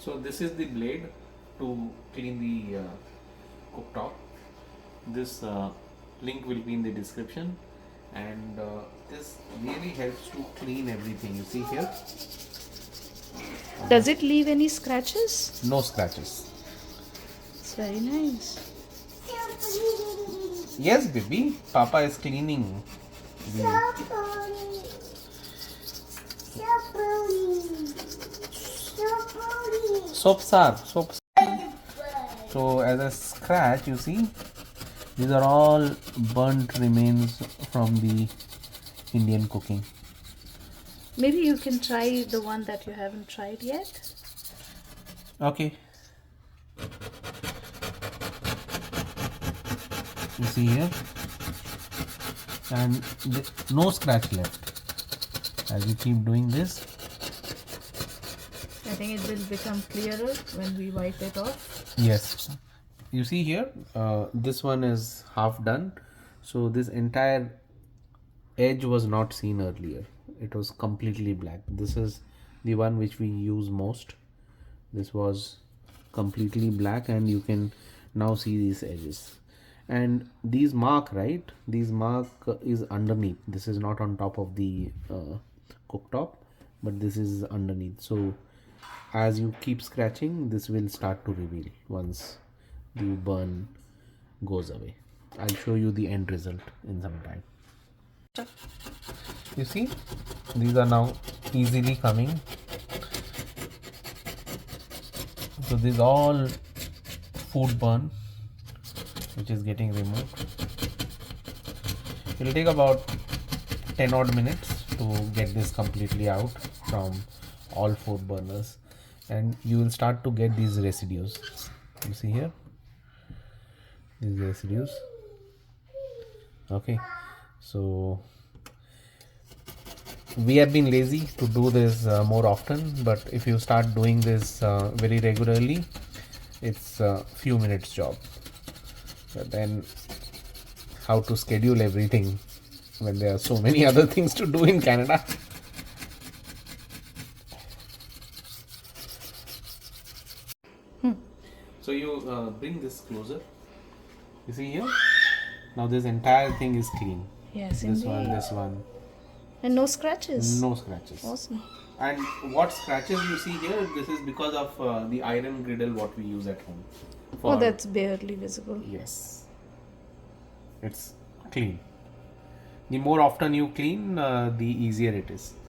So this is the blade to clean the cooktop. This link will be in the description, and this really helps to clean everything. You see here, Does it leave any scratches? no scratches. It's very nice. Yes, baby, Papa is cleaning the soap. So as a scratch, you see, these are all burnt remains from the Indian cooking. Maybe you can try the one that you haven't tried yet. Okay. You see here, and no scratch left. As you keep doing this, I think it will become clearer when we wipe it off. yes, you see here, this one is half done. So this entire edge was not seen earlier. It was completely black. This is the one which we use most. This was completely black, and you can now see these edges. And these mark, right, these mark is underneath. This is not on top of the cooktop, but this is underneath. So as you keep scratching, this will start to reveal once the burn goes away. I'll show you the end result in some time. You see, these are now easily coming. So this is all food burn which is getting removed. It will take about 10 odd minutes to get this completely out from all food burners, and you will start to get these residues. You see here, these residues. Okay, so we have been lazy to do this more often, but if you start doing this very regularly, it's a few minutes job. But then how to schedule everything when there are so many other things to do in Canada? So you bring this closer. You see here, now this entire thing is clean. Yes, This one, indeed. this one, And no scratches. no scratches. Awesome. And what scratches you see here, this is because of the iron griddle what we use at home. Oh, that's barely visible. Yes, it's clean. The more often you clean, the easier it is.